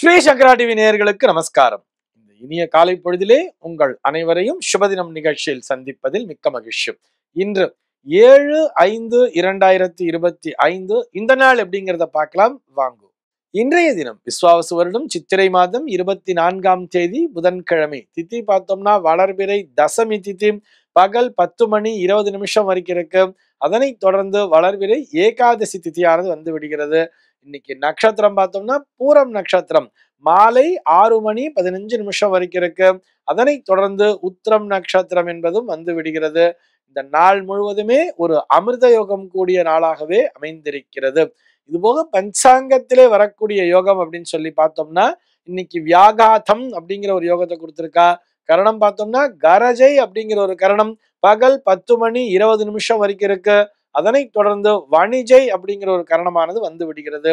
ஸ்ரீ சங்கரா TV நேயர்களுக்கு நமஸ்காரம். இந்த இனிய காலை பொழுதிலே உங்கள் அனைவரையும் சுபதினம் நிகழ்ச்சியில் சந்திப்பதில் மிக்க மகிழ்ச்சி. இன்று 7/5/2025 இந்த நாள் எப்படிங்கிறத பார்க்கலாம் வாங்க. இன்றைய தினம் விஸ்வாவசு வருடம் சித்திரை மாதம் 24ஆம் தேதி புதன்கிழமை. திதி பார்த்தோம்னா வளர்பிறை தசமி திதி பகல் 10:20 வரைக்கும் இருக்கு. அதனைத் தொடர்ந்து வளர்பிறை ஏகாதசி திதியானது வந்து விடுகிறது. இன்னைக்கு நட்சத்திரம் பார்த்தோம்னா பூரம் நட்சத்திரம் மாலை 6:15 வரைக்கும் இருக்கு. அதனைத் தொடர்ந்து உத்திரம் நட்சத்திரம் என்பதும் வந்து விடுகிறது. இந்த நாள் முழுவதுமே ஒரு அமிர்த யோகம் கூடிய நாளாகவே அமைந்திருக்கிறது. இது போக பஞ்சாங்கத்திலே வரக்கூடிய யோகம் அப்படின்னு சொல்லி பார்த்தோம்னா இன்னைக்கு வியாகாதம் அப்படிங்கிற ஒரு யோகத்தை கொடுத்திருக்கா. கரணம் பார்த்தோம்னா கரஜை அப்படிங்கிற ஒரு கரணம் பகல் 10:20 வரைக்கும் இருக்கு. அதனைத் தொடர்ந்து வணிஜை அப்படிங்கிற ஒரு கரணமானது வந்து விடுகிறது.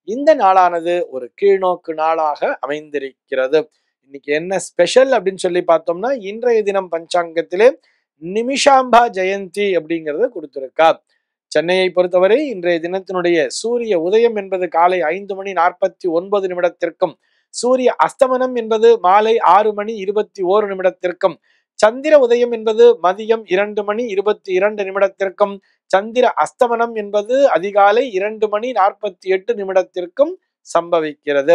இந்த நாளானது ஒரு கீழ்நோக்கு நாளாக அமைந்திருக்கிறது. இன்னைக்கு என்ன ஸ்பெஷல் அப்படின்னு சொல்லி பார்த்தோம்னா இன்றைய தினம் பஞ்சாங்கத்திலே நிமிஷாம்பா ஜெயந்தி அப்படிங்கறத கொடுத்திருக்கா. சென்னையை பொறுத்தவரை இன்றைய தினத்தினுடைய சூரிய உதயம் என்பது காலை 5:49 சூரிய அஸ்தமனம் என்பது மாலை 6:21 சந்திர உதயம் என்பது மதியம் 2:22 சந்திர அஸ்தமனம் என்பது அதிகாலை 2:48 சம்பவிக்கிறது.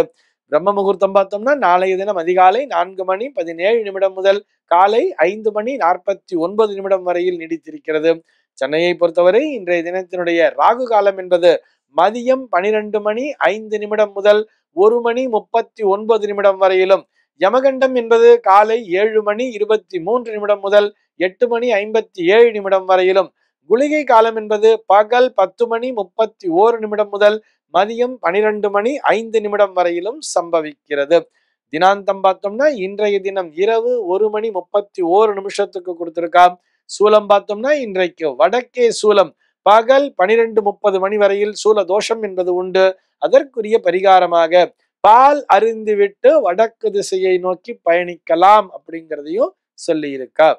பிரம்ம முகூர்த்தம் பார்த்தோம்னா நாளைய தினம் அதிகாலை 4:17 முதல் காலை 5:49 வரையில் நீடித்திருக்கிறது. சென்னையை பொறுத்தவரை இன்றைய தினத்தினுடைய ராகு காலம் என்பது மதியம் 12:05 முதல் 1:39 வரையிலும், யமகண்டம் என்பது காலை 7:23 முதல் 8:57 வரையிலும், குளிகை காலம் என்பது பகல் 10:31 முதல் மதியம் 12:05 வரையிலும் சம்பவிக்கிறது. தினாந்தம் பார்த்தோம்னா இன்றைய தினம் இரவு 1:31 கொடுத்திருக்கா. சூலம் பார்த்தோம்னா இன்றைக்கு வடக்கே சூலம் பகல் 12:30 வரையில் சூல தோஷம் என்பது உண்டு. அதற்குரிய பரிகாரமாக பால் அருந்திவிட்டு வடக்கு திசையை நோக்கி பயணிக்கலாம் அப்படிங்கிறதையும் சொல்லி இருக்கா.